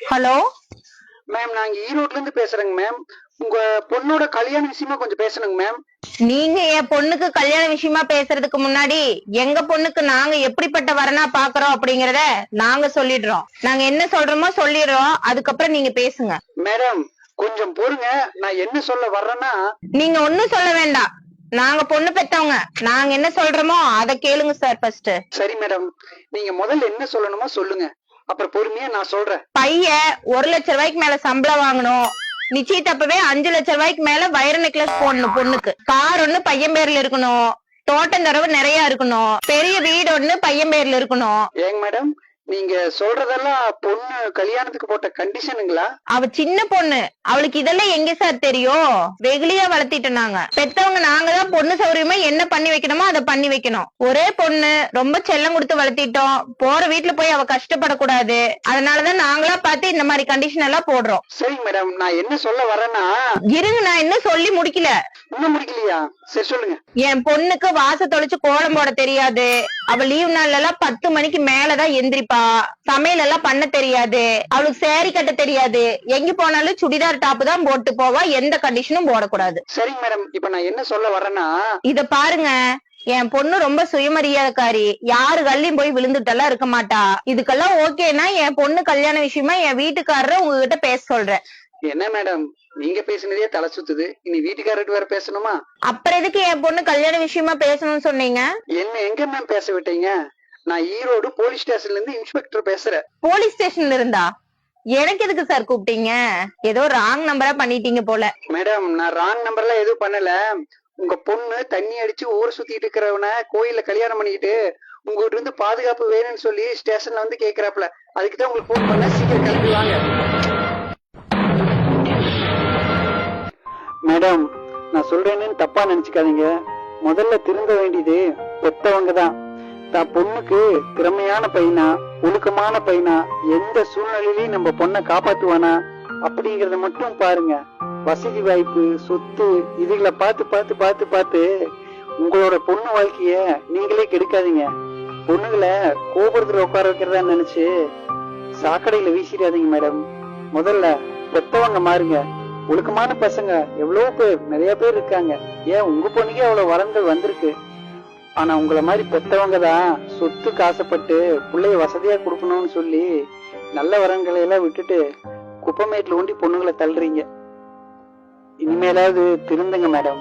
Hello ma'am, நாங்க ஈரோட்ல இருந்து பேசுறேங்க மேம். உங்க பொண்ணோட கல்யாண விஷயமா கொஞ்சம் பேசணுங்க மேம். நீங்க என் பொண்ணுக்கு கல்யாண விஷயமா பேசுறதுக்கு முன்னாடி எங்க பொண்ணுக்கு நாங்க எப்படிப்பட்ட வரனா பாக்குறோம் அப்படிங்கறத நாங்க சொல்லிடுறோம். நாங்க என்ன சொல்றோமோ சொல்லிடுறோம், அதுக்கப்புறம் நீங்க பேசுங்க. மேடம், கொஞ்சம் பொறுங்க. நான் என்ன சொல்ல வர்றேன்னா, நீங்க ஒண்ணும் சொல்ல வேண்டாம். நாங்க பொண்ணு பெத்தவங்க, நாங்க என்ன சொல்றோமோ அதை கேளுங்க சார் ஃபர்ஸ்ட். சரி மேடம், நீங்க முதல்ல என்ன சொல்லணுமோ சொல்லுங்க, அப்புறம் பொறுமையா நான் சொல்றேன். பையன் 1,00,000 மேல சம்பளம் வாங்கணும். நிச்சயத்தப்பவே 5,00,000 மேல வைர நெக்லஸ் போடணும். பொண்ணுக்கு கார் ஒண்ணு பையன் பேர்ல இருக்கணும். தோட்டம் தரவு நிறைய இருக்கணும். பெரிய வீடு ஒண்ணு பையன் பேர்ல இருக்கணும். ஏங்க மேடம், நீங்க சொல்றதெல்லாம் பொண்ணு கல்யாணத்துக்கு போட்ட கண்டிஷனுங்களா? அவ சின்ன பொண்ணு, அவளுக்கு இதெல்லாம் எங்க சார் தெரியும்? வெகுளியா வளர்த்திட்டு நாங்க பெத்தவங்க, நாங்க தான் பொண்ணு சௌரியமா என்ன பண்ணி வைக்கணுமோ அதை பண்ணி வைக்கணும். ஒரே பொண்ணு, ரொம்ப செல்லம் கொடுத்து வளர்த்திட்டோம். போற வீட்டுல போய் அவ கஷ்டப்படக்கூடாது. அதனாலதான் நாங்களா பார்த்து இந்த மாதிரி கண்டிஷன் எல்லாம் போடுறோம். சரி மேடம், நான் என்ன சொல்ல வரேன்னா, இருங்க, நான் இன்னும் சொல்லி முடிக்கல. இன்னும் முடிக்கலையா? சரி சொல்லுங்க. என் பொண்ணுக்கு வாச தொலைச்சு கோலம் போட தெரியாது. அவ லீவ் நாள்ல எல்லாம் 10 மணிக்கு மேலதான் எந்திரிப்பா. சமையல் எல்லாம் பண்ண தெரியாது. அவளுக்கு சேரி கட்ட தெரியாது. எங்க போனாலும் சுடிதார் டாப் தான் போட்டு போவா. எந்த கண்டிஷனும் போடக்கூடாது. சரிங்க மேடம், இப்ப நான் என்ன சொல்ல வரேன்னா, இத பாருங்க, என் பொண்ணு ரொம்ப சுயமரியாதைக்காரி. யாரு கல்லையும் போய் விழுந்துட்டெல்லாம் இருக்க மாட்டா. இதுக்கெல்லாம் ஓகேனா என் பொண்ணு கல்யாண விஷயமா என் வீட்டுக்காரரை உங்ககிட்ட பேச சொல்றேன். என்ன மேடம், நீங்க பேசினதே தலை சுத்துது, இனி வீட்டுக்காரர்கிட்ட வேற பேசணுமா? அப்புறம் எதுக்கு என் பொண்ணு கல்யாண விஷயமா பேசணும்னு சொன்னீங்க? என்ன எங்க மேம் பேச விட்டீங்க? நான் ஈரோடு போலீஸ் ஸ்டேஷன்ல இருந்து இன்ஸ்பெக்டர் பேசுறேன். போலீஸ் ஸ்டேஷன்ல இருந்தா எனக்கு எதுக்கு சார் கூப்பிட்டீங்க? ஏதோ ராங் நம்பரா பண்ணிட்டீங்க போல. மேடம், நான் ராங் நம்பர்ல எதுவும் பண்ணல. உங்க பொண்ணு தண்ணி அடிச்சு ஊரை சுத்திட்டு இருக்கிறவன கோயில்ல கல்யாணம் பண்ணிக்கிட்டு உங்ககிட்ட இருந்து பாதுகாப்பு வேணும்னு சொல்லி ஸ்டேஷன்ல வந்து கேக்குறாப்ல. அதுக்குதான் உங்களுக்கு போன் பண்ண, சீக்கிரம் கிளம்பி வாங்க. மேடம், நான் சொல்றேன்னு தப்பா நினைச்சுக்காதீங்க. முதல்ல திருந்த வேண்டியது பெத்தவங்க தான். தான் பொண்ணுக்கு திறமையான பையனா, ஒழுக்கமான பையனா, எந்த சூழ்நிலையிலையும் நம்ம பொண்ணை காப்பாத்துவானா அப்படிங்கறத மட்டும் பாருங்க. வசதி வாய்ப்பு, சொத்து இதுகளை பார்த்து பார்த்து பார்த்து பார்த்து உங்களோட பொண்ணு வாழ்க்கைய நீங்களே கெடுக்காதீங்க. பொண்ணுகளை கோபுரத்துல உட்கார வைக்கிறதா நினைச்சு சாக்கடையில வீசிடாதீங்க மேடம். முதல்ல பெத்தவங்க மாறுங்க. ஒழுக்கமான பசங்க எவ்வளவு பேர், நிறைய பேர் இருக்காங்க. ஏன் உங்க பொண்ணுக்கே அவ்வளவு வரன்கள் வந்திருக்கு. ஆனா உங்களை மாதிரி பெத்தவங்க தான் சொத்துக்கு ஆசைப்பட்டு பிள்ளைய வசதியா கொடுக்கணும்னு சொல்லி நல்ல வரன்களை எல்லாம் விட்டுட்டு குப்பமேட்ல ஊண்டி பொண்ணுங்களை தள்ளுறீங்க. இனிமேலாவது திருந்துங்க மேடம்.